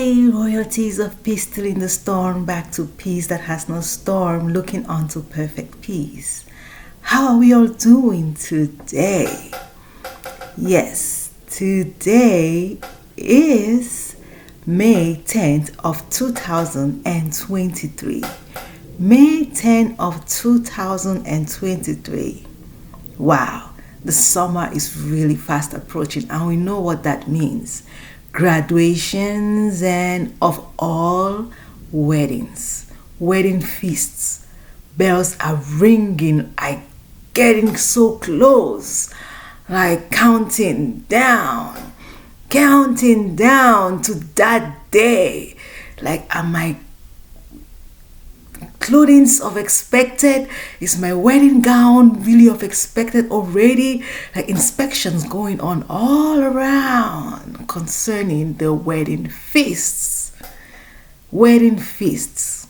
Hey, royalties of peace, still in the storm, back to peace that has no storm, looking on to perfect peace. How are we all doing today? Yes, today is May 10th of 2023. May 10th of 2023. Wow, the summer is really fast approaching, and we know what that means. Graduations and of all weddings, wedding feasts, bells are ringing, like getting so close, like counting down to that day. Like, am I clothings of expected? Is my wedding gown really of expected already? Like inspections going on all around concerning the wedding feasts. Wedding feasts.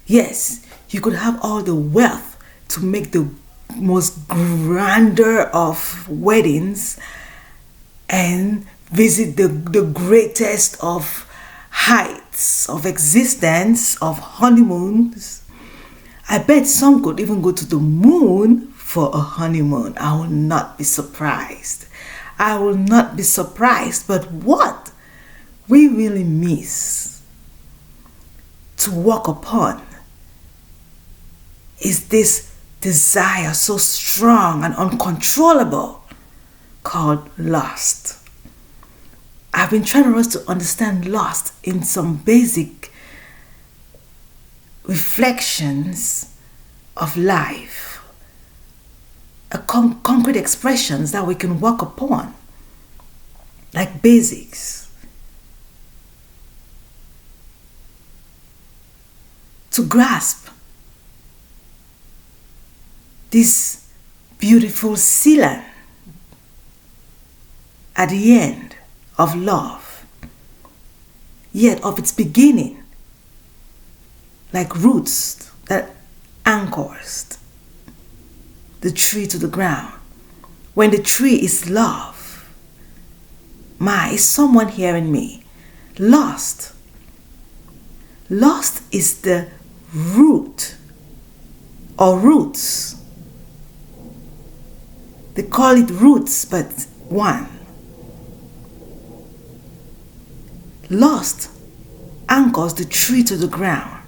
Yes, you could have all the wealth to make the most grander of weddings and visit the greatest of heights of existence, of honeymoons. I bet some could even go to the moon for a honeymoon. I will not be surprised. But what we really miss to walk upon is this desire so strong and uncontrollable called lust. I've been trying for us to understand lust in some basic reflections of life, concrete expressions that we can work upon, like basics, to grasp this beautiful sealant at the end of love, yet of its beginning, like roots that anchors the tree to the ground. When the tree is love, is someone hearing me? Lust is the root or roots. They call it roots, but one. Lust anchors the tree to the ground,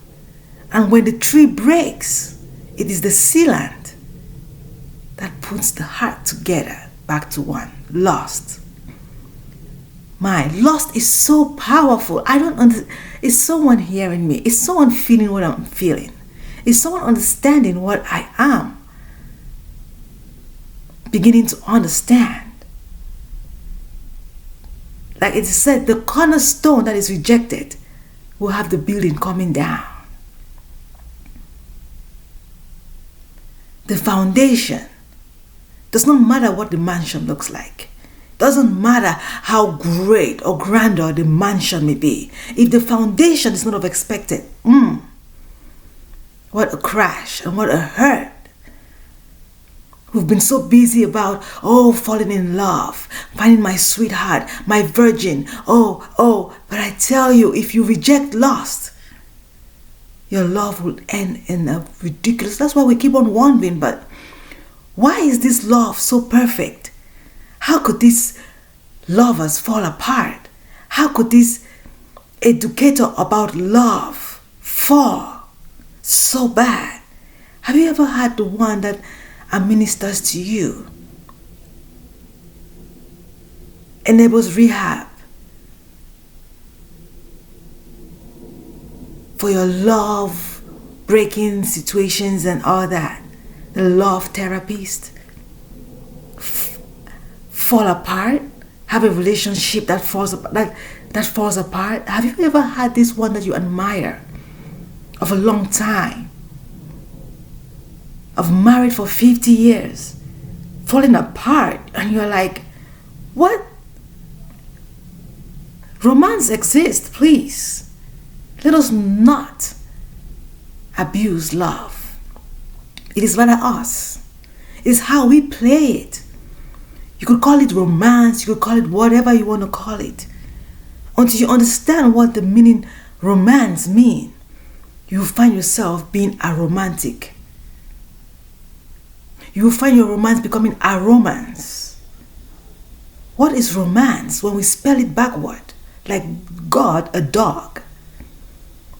and when the tree breaks, it is the sealant that puts the heart together back to one. Lust. Lust is so powerful. Is someone hearing me? Is someone feeling what I'm feeling? Is someone understanding what I am beginning to understand? Like it is said, the cornerstone that is rejected will have the building coming down. The foundation. Does not matter what the mansion looks like. Doesn't matter how great or grandeur the mansion may be. If the foundation is not of expected, what a crash and what a hurt. We've been so busy about, falling in love, finding my sweetheart, my virgin. But I tell you, if you reject lust, your love will end in a ridiculous. That's why we keep on wondering, but why is this love so perfect? How could these lovers fall apart? How could this educator about love fall so bad? Have you ever had the one that administers to you, enables rehab for your love breaking situations and all that? The love therapist. Fall apart, have a relationship that falls apart. Have you ever had this one that you admire of a long time, of married for 50 years, falling apart, and you're like, what? Romance exists, please. Let us not abuse love. It is rather us. It is how we play it. You could call it romance, you could call it whatever you want to call it. Until you understand what the meaning romance mean, you will find yourself being a romantic. You will find your romance becoming a romance. What is romance when we spell it backward? Like God, a dog.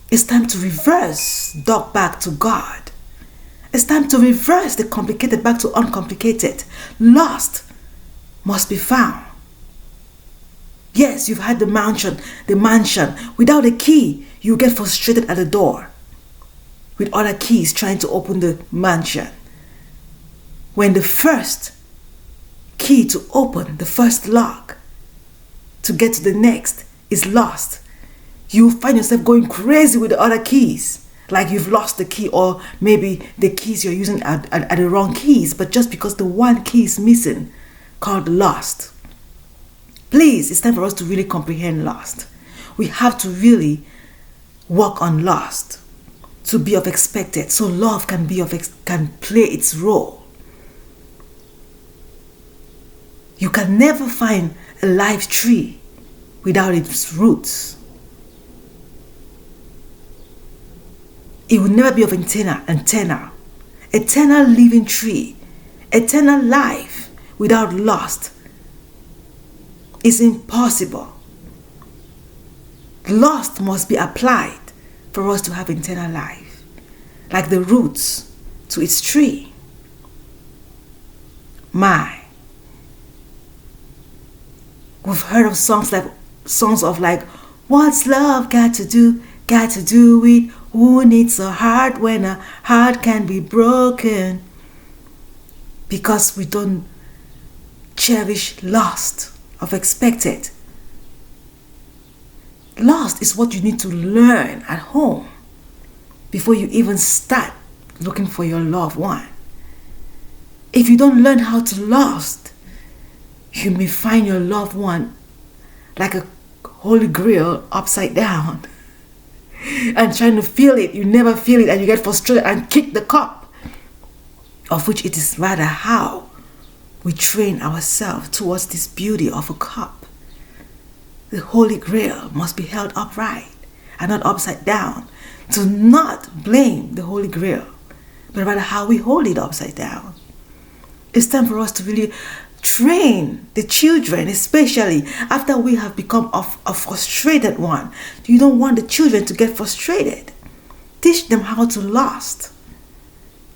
It's time to reverse dog back to God. It's time to reverse the complicated back to uncomplicated. Lost must be found. Yes, you've had the mansion. Without a key, you get frustrated at the door with other keys trying to open the mansion. When the first key to open the first lock to get to the next is lost, you find yourself going crazy with the other keys, like you've lost the key, or maybe the keys you're using are the wrong keys, but just because the one key is missing, called lost. Please, it's time for us to really comprehend lost. We have to really work on lost to be of expected, so love can play its role. You can never find a live tree without its roots. It will never be of eternal living tree, eternal life without lost. It's impossible. Lost must be applied for us to have eternal life, like the roots to its tree. We've heard of songs of like, what's love got to do with who needs a heart when a heart can be broken? Because we don't cherish lost of expected. Lost is what you need to learn at home before you even start looking for your loved one. If you don't learn how to lost, you may find your loved one like a holy grail upside down and trying to feel it. You never feel it and you get frustrated and kick the cup, of which it is rather how we train ourselves towards this beauty of a cup. The holy grail must be held upright and not upside down. To not blame the holy grail, but rather how we hold it upside down. It's time for us to really train the children, especially after we have become a frustrated one. You don't want the children to get frustrated. Teach them how to lost.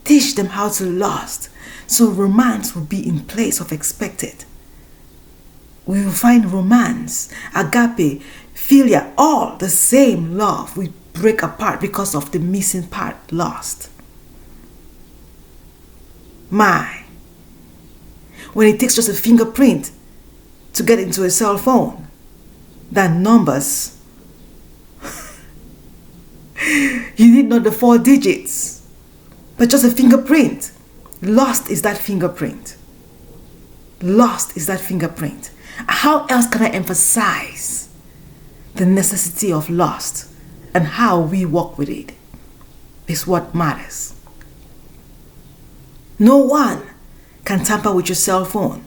Teach them how to lost. So romance will be in place of expected. We will find romance, agape, philia, all the same love. We break apart because of the missing part, lost. When it takes just a fingerprint to get into a cell phone, than numbers. You need not the 4 digits, but just a fingerprint. Lost is that fingerprint. Lost is that fingerprint. How else can I emphasize the necessity of lost and how we work with it is what matters. No one can tamper with your cell phone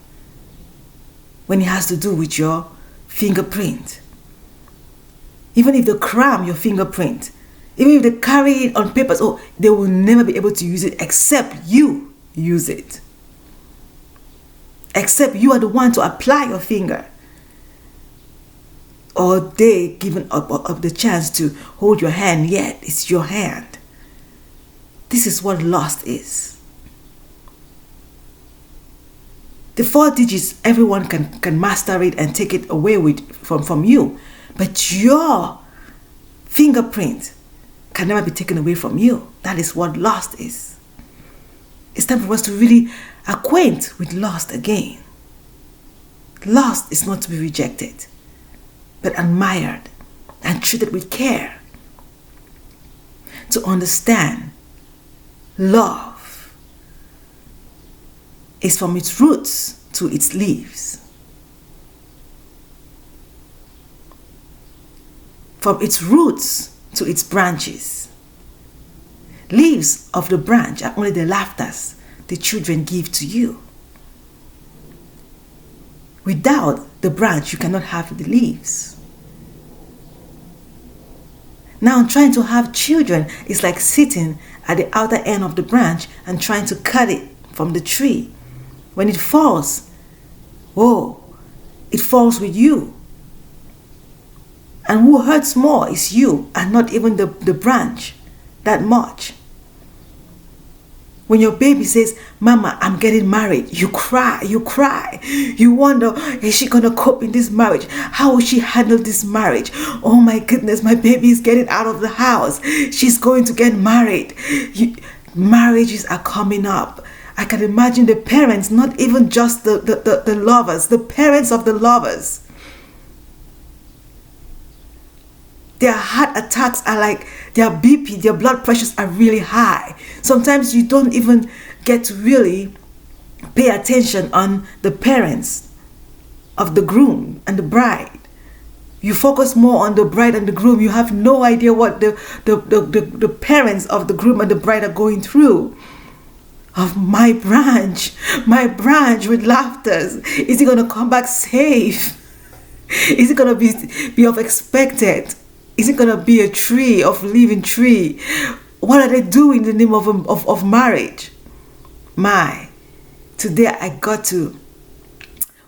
when it has to do with your fingerprint. Even if they cram your fingerprint, even if they carry it on papers, they will never be able to use it except you use it. Except you are the one to apply your finger. Or they given up the chance to hold your hand, yet it's your hand. This is what lost is. The 4 digits, everyone can master it and take it away from you. But your fingerprint can never be taken away from you. That is what lost is. It's time for us to really acquaint with lost again. Lost is not to be rejected, but admired and treated with care. To understand love is from its roots to its leaves. From its roots to its branches. Leaves of the branch are only the laughters the children give to you. Without the branch, you cannot have the leaves. Now trying to have children is like sitting at the outer end of the branch and trying to cut it from the tree. When it falls, whoa, it falls with you. And who hurts more is you and not even the branch that much. When your baby says, Mama, I'm getting married, you cry. You wonder, is she going to cope in this marriage? How will she handle this marriage? Oh my goodness, my baby is getting out of the house. She's going to get married. Marriages are coming up. I can imagine the parents, not even just the lovers, the parents of the lovers. Their heart attacks are like, their BP, their blood pressures are really high. Sometimes you don't even get to really pay attention on the parents of the groom and the bride. You focus more on the bride and the groom. You have no idea what the parents of the groom and the bride are going through. Of my branch with laughter. Is he going to come back safe? Is it going to be of expected? Is it going to be a tree, of living tree? What are they doing in the name of marriage? Today I got to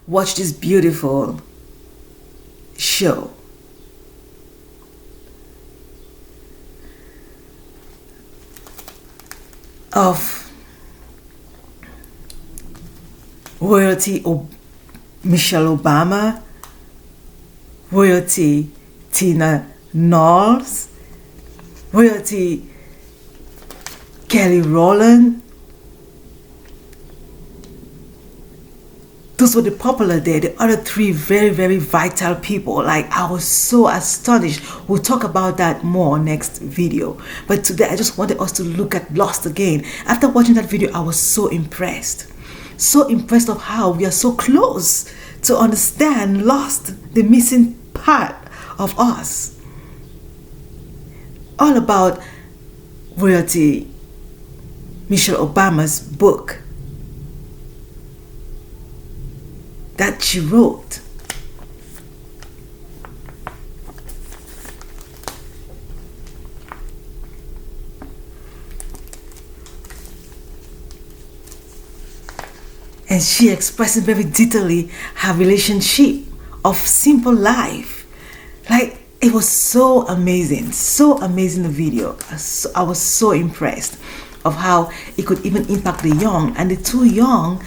watch this beautiful show. Of royalty Michelle Obama, royalty Tina Knowles, royalty Kelly Rowland. Those were the popular there. The other three very, very vital people. Like, I was so astonished. We'll talk about that more next video. But today I just wanted us to look at Lost again. After watching that video, I was so impressed. So impressed of how we are so close to understand Lost, the missing part of us. All about royalty Michelle Obama's book that she wrote. And she expresses very detailedly her relationship of simple life. Like, it was so amazing the video. I was so impressed of how it could even impact the young, and the two young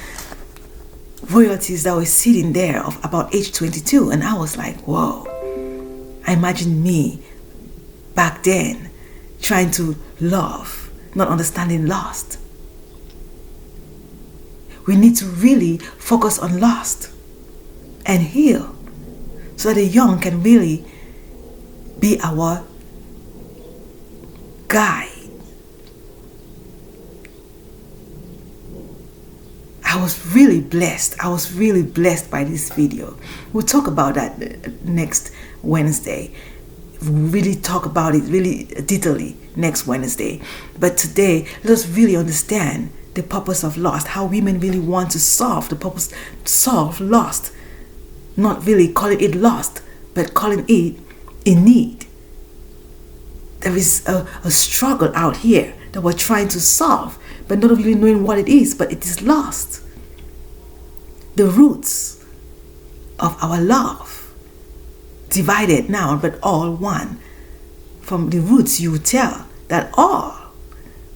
royalties that were sitting there of about age 22. And I was like, whoa. I imagine me back then trying to love, not understanding Lost. We need to really focus on Lost and heal so that the young can really be our guide. I was really blessed by this video. We'll talk about that next Wednesday. We'll really talk about it really detailedly next Wednesday. But today, let us really understand the purpose of Lost, how women really want to solve Lost. Not really calling it lost, but calling it in need. There is a struggle out here that we're trying to solve, but not really knowing what it is, but it is lost. The roots of our love, divided now, but all one. From the roots you tell that all,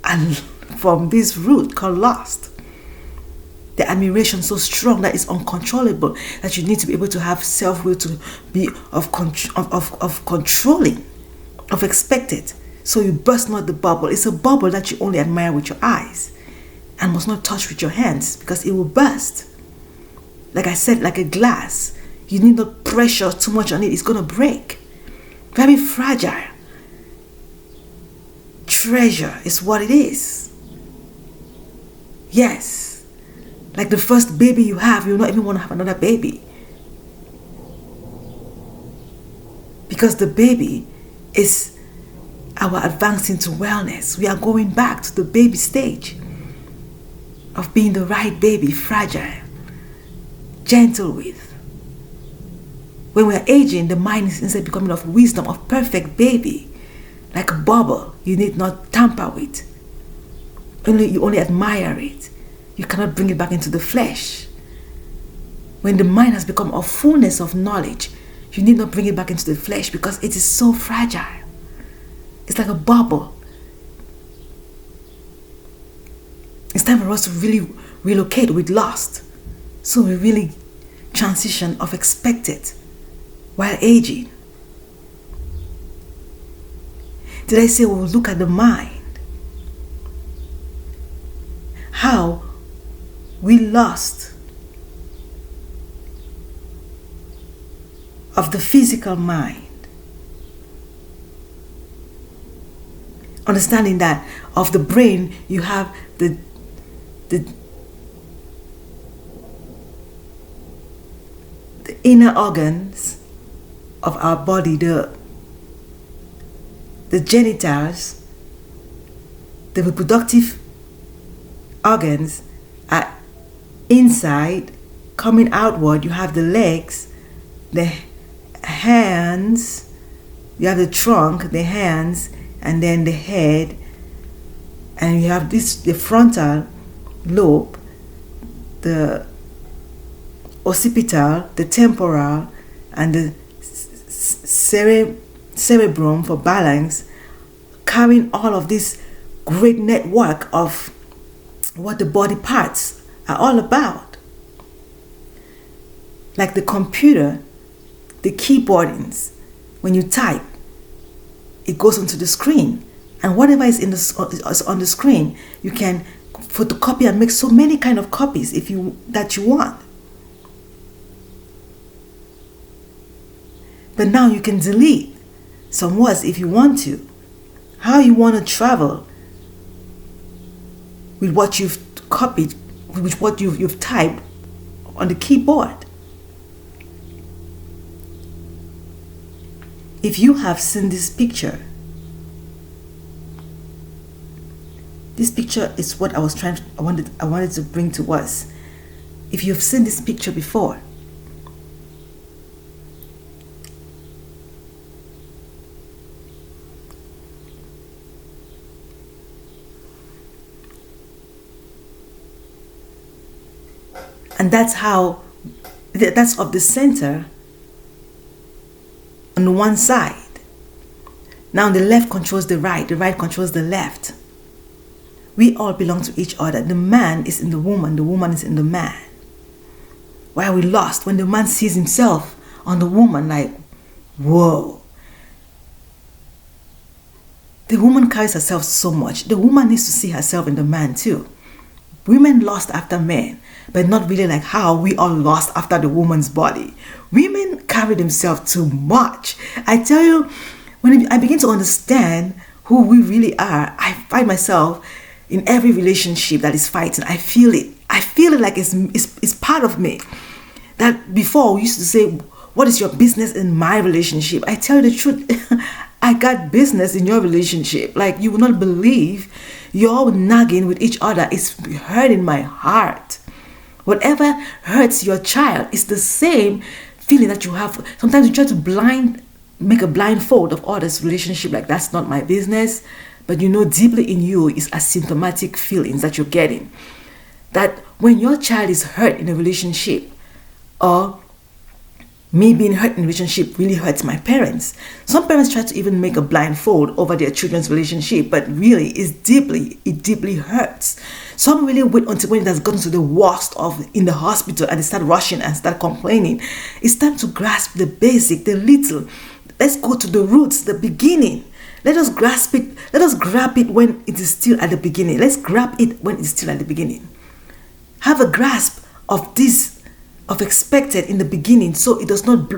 and from this root called lost. The admiration so strong that it's uncontrollable, that you need to be able to have self-will to be of controlling, of expected. So you burst not the bubble. It's a bubble that you only admire with your eyes and must not touch with your hands because it will burst. Like I said, like a glass. You need not pressure too much on it. It's going to break. Very fragile. Treasure is what it is. Yes. Like the first baby you have, you'll not even want to have another baby. Because the baby is our advancing to wellness. We are going back to the baby stage of being the right baby, fragile, gentle with. When we are aging, the mind is instead becoming of wisdom, of perfect baby. like a bubble. You need not tamper with. You only admire it. You cannot bring it back into the flesh. When the mind has become a fullness of knowledge, you need not bring it back into the flesh because it is so fragile. It's like a bubble. It's time for us to really relocate with lost. So we really transition of expected while aging. Did I say we'll look at the mind? How we lost of the physical mind. Understanding that of the brain, you have the inner organs of our body, the genitals, the reproductive organs are inside, coming outward. You have the legs, the hands, you have the trunk, the hands, and then the head, and you have the frontal lobe, the occipital, the temporal, and the cerebrum for balance, carrying all of this great network of what the body parts are all about. Like the computer, the keyboardings, when you type, it goes onto the screen, and whatever is is on the screen, you can photocopy and make so many kind of copies that you want. But now you can delete some words if you want to. How you want to travel with what you've copied, with what you've typed on the keyboard. If you have seen this picture is what I wanted to bring to us. If you've seen this picture before, and that's of the center on the one side. Now the left controls the right controls the left. We all belong to each other. The man is in the woman is in the man. Why are we lost? When the man sees himself on the woman, like, whoa. The woman carries herself so much. The woman needs to see herself in the man too. Women lost after men, but not really like how we all lost after the woman's body. Women carry themselves too much. I tell you, when I begin to understand who we really are, I find myself in every relationship that is fighting. I feel it. I feel it like it's part of me. That before we used to say, what is your business in my relationship? I tell you the truth. I got business in your relationship. Like, you will not believe. You're all nagging with each other. It's hurting my heart. Whatever hurts your child is the same feeling that you have. Sometimes you try to make a blindfold of others' relationship, like that's not my business. But you know deeply in you is asymptomatic feelings that you're getting. That when your child is hurt in a relationship, or me being hurt in a relationship really hurts my parents. Some parents try to even make a blindfold over their children's relationship, but really it deeply hurts. Some really wait until when it has gotten to the worst of in the hospital and they start rushing and start complaining. It's time to grasp the basic, the little. Let's go to the roots, the beginning. Let us grasp it. Let us grab it when it is still at the beginning. Let's grab it when it's still at the beginning. Have a grasp of this, of expected in the beginning, so it does not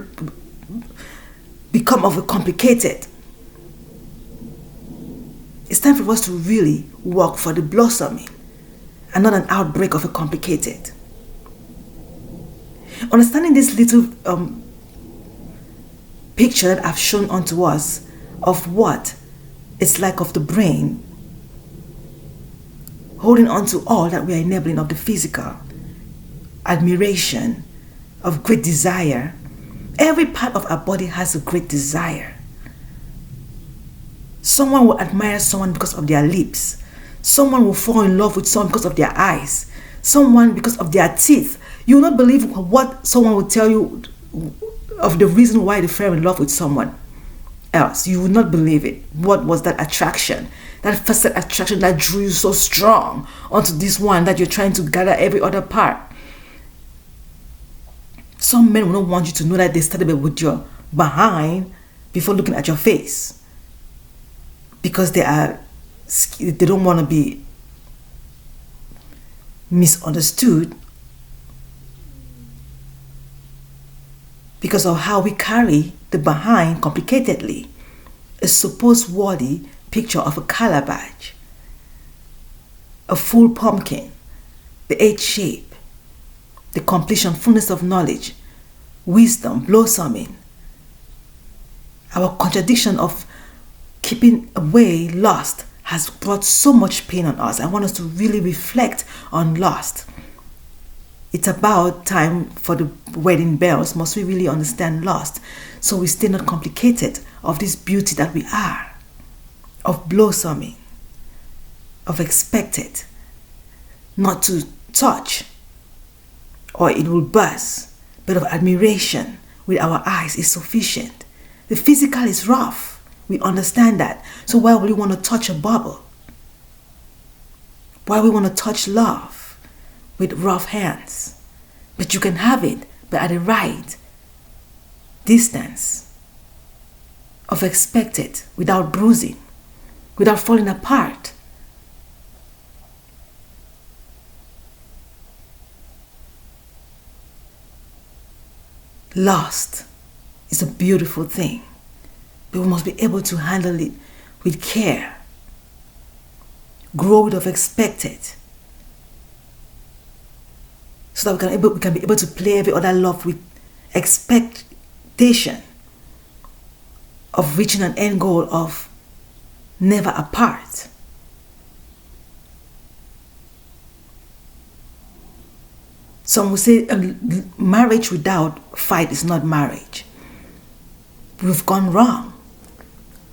become overcomplicated. It's time for us to really work for the blossoming and not an outbreak of a complicated. Understanding this little picture that I've shown onto us of what it's like of the brain holding on to all that we are enabling of the physical, admiration, of great desire. Every part of our body has a great desire. Someone will admire someone because of their lips. Someone will fall in love with someone because of their eyes. Someone because of their teeth. You will not believe what someone will tell you of the reason why they fell in love with someone else. You will not believe it. What was that attraction? That first attraction that drew you so strong onto this one that you're trying to gather every other part. Some men will not want you to know that they started with your behind before looking at your face, because they don't want to be misunderstood because of how we carry the behind complicatedly. A supposed worthy picture of a calabash, a full pumpkin, the H shape, the completion, fullness of knowledge, wisdom, blossoming. Our contradiction of keeping away lust has brought so much pain on us. I want us to really reflect on lust. It's about time for the wedding bells. Must we really understand lust so we stay not complicated of this beauty that we are, of blossoming, of expected, not to touch or it will burst, but of admiration with our eyes is sufficient. The physical is rough. We understand that. So why would we want to touch a bubble? Why we want to touch love with rough hands? But you can have it, but at the right distance of expected, without bruising, without falling apart. Lust is a beautiful thing, but we must be able to handle it with care. Grow of expected, so that we can be able to play every other love with expectation of reaching an end goal of never apart. Some will say marriage without fight is not marriage. We've gone wrong.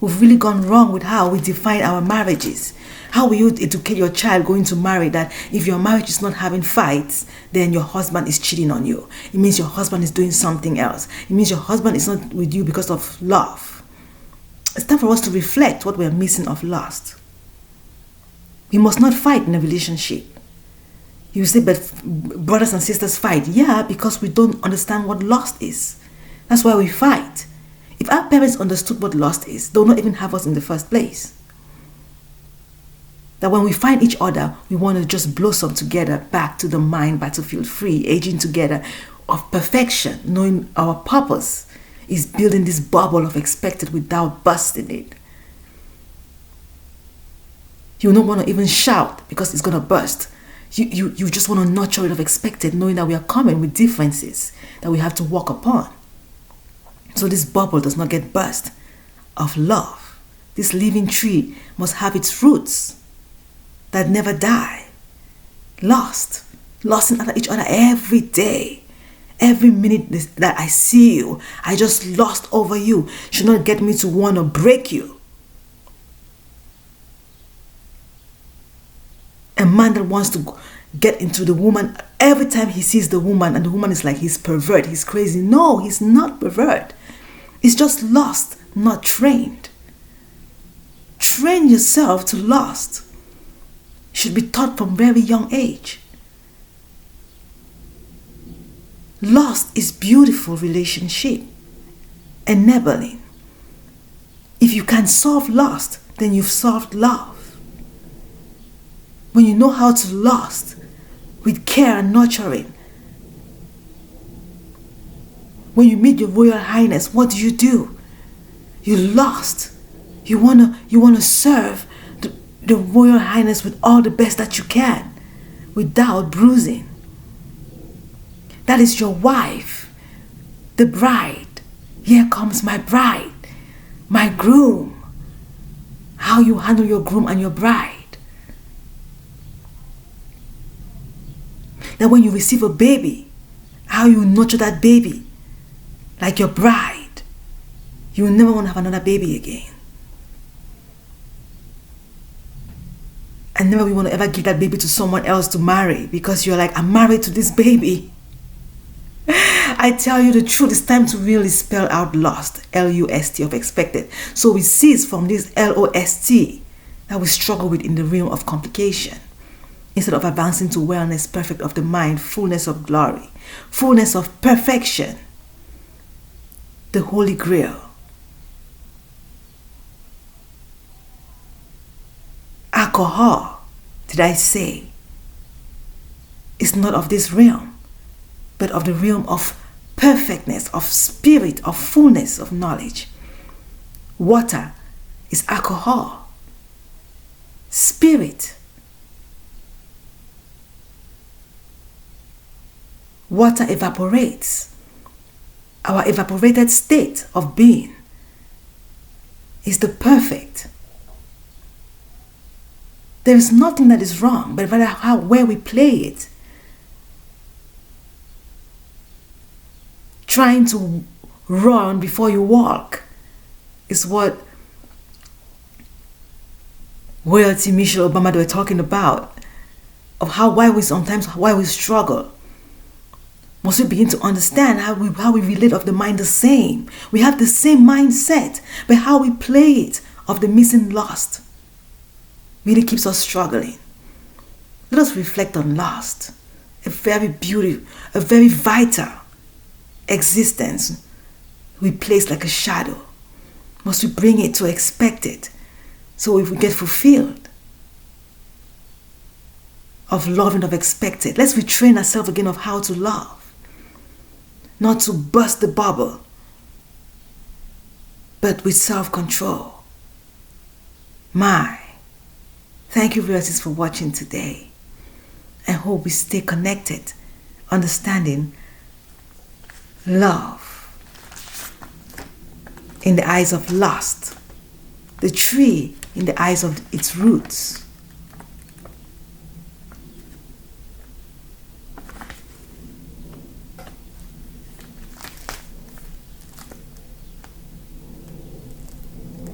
We've really gone wrong with how we define our marriages. How will you educate your child going to marry that if your marriage is not having fights, then your husband is cheating on you? It means your husband is doing something else. It means your husband is not with you because of love. It's time for us to reflect what we're missing of lust. We must not fight in a relationship. You say, but brothers and sisters fight. Yeah, because we don't understand what lust is. That's why we fight. If our parents understood what lust is, they'll not even have us in the first place. That when we find each other, we want to just blossom together back to the mind battlefield free, aging together of perfection, knowing our purpose is building this bubble of expected without busting it. You don't want to even shout because it's going to burst. You just want to nurture it of expected, knowing that we are coming with differences that we have to walk upon. So this bubble does not get burst of love. This living tree must have its roots that never die. Lusting at each other every day. Every minute that I see you, I just lust over you. Should not get me to want to break you. A man that wants to get into the woman, every time he sees the woman and the woman is like, he's pervert, he's crazy. No, he's not pervert. It's just lust, not trained. Train yourself to lust. Should be taught from very young age. Lust is beautiful relationship, enabling. If you can solve lust, then you've solved love. When you know how to lust with care and nurturing, when you meet your Royal Highness, what do? You lust. You wanna serve the Royal Highness with all the best that you can, without bruising. That is your wife, the bride. Here comes my bride, my groom. How you handle your groom and your bride. That when you receive a baby, how you nurture that baby like your bride. You will never want to have another baby again. And never we want to ever give that baby to someone else to marry because you're like, I'm married to this baby. I tell you the truth, it's time to really spell out lost, L-U-S-T, of expected. So we cease from this L-O-S-T that we struggle with in the realm of complication. Instead of advancing to wellness, perfect of the mind, fullness of glory, fullness of perfection, the Holy Grail. Alcohol, did I say, is not of this realm, but of the realm of perfectness, of spirit, of fullness of knowledge. Water is alcohol. Spirit. Water evaporates. Our evaporated state of being is the perfect. There is nothing that is wrong, but rather where we play it. Trying to run before you walk is what Royalty Michelle Obama were talking about, of why we struggle. Must we begin to understand how we relate of the mind the same? We have the same mindset, but how we play it of the missing lost really keeps us struggling. Let us reflect on lost, a very beautiful, a very vital existence we place like a shadow. Must we bring it to expected so if we get fulfilled of loving of expected? Let's retrain ourselves again of how to love, not to burst the bubble, but with self-control. Thank you, viewers, for watching today. I hope we stay connected, understanding love in the eyes of lust, the tree in the eyes of its roots.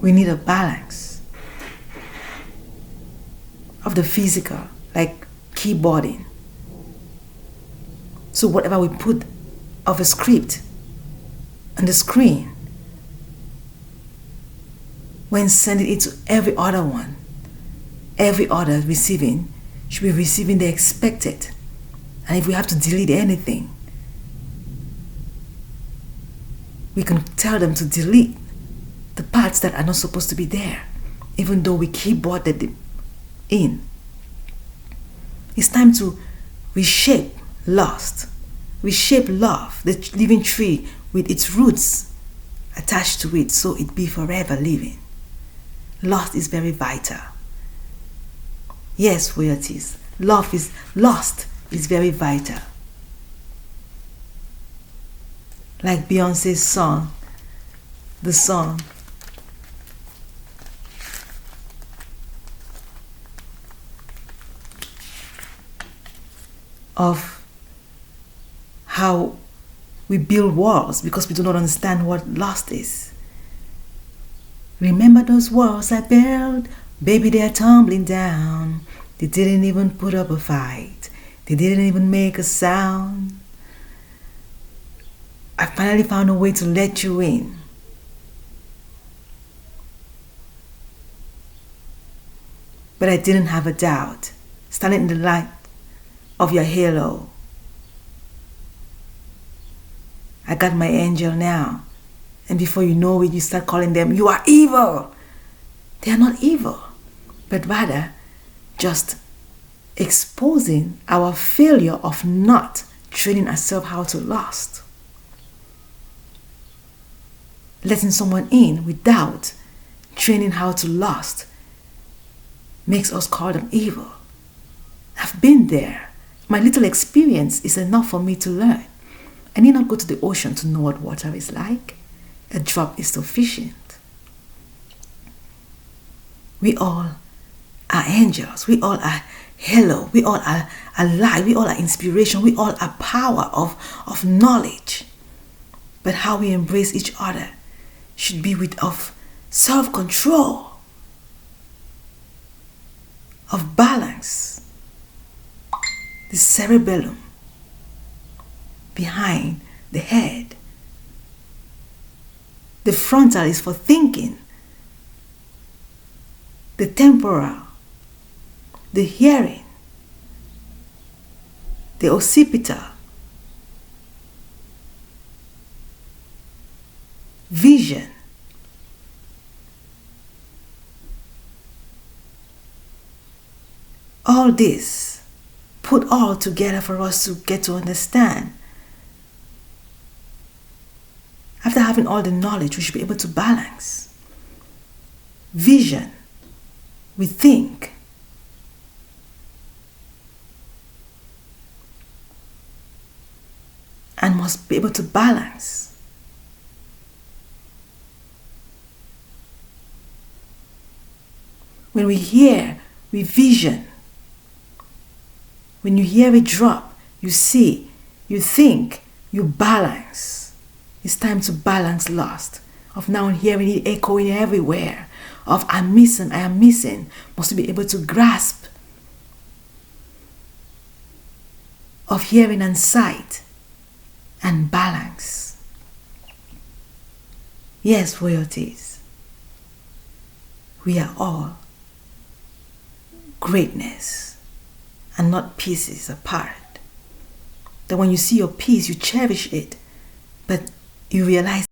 We need a balance of the physical, like keyboarding. So whatever we put of a script on the screen, when sending it to every other one, every other receiving should be receiving the expected. And if we have to delete anything, we can tell them to delete the parts that are not supposed to be there, even though we keyboarded them in. It's time to reshape lust, reshape love, the living tree with its roots attached to it, so it be forever living. Lust is very vital. Yes, royalties. Lust is very vital. Like Beyonce's song, the song of how we build walls because we do not understand what lust is. Remember those walls I built? Baby, they're tumbling down. They didn't even put up a fight. They didn't even make a sound. I finally found a way to let you in. But I didn't have a doubt. Standing in the light of your halo. I got my angel now. And before you know it, you start calling them, you are evil. They are not evil, but rather just exposing our failure of not training ourselves how to lust. Letting someone in without training how to lust makes us call them evil. I've been there. My little experience is enough for me to learn. I need not go to the ocean to know what water is like. A drop is sufficient. We all are angels. We all are halo. We all are light. We all are inspiration. We all are power of knowledge. But how we embrace each other should be with of self-control. of balance. The cerebellum behind the head. The frontal is for thinking. The temporal, the hearing. The occipital, vision. All this put all together for us to get to understand. After having all the knowledge, we should be able to balance. Vision, we think. And must be able to balance. When we hear, we vision. When you hear a drop, you see, you think, you balance. It's time to balance lost. Of now hearing it echoing everywhere. Of I'm missing, I am missing. Must be able to grasp. Of hearing and sight. And balance. Yes, royalties. We are all greatness and not pieces apart. That when you see your piece, you cherish it, but you realize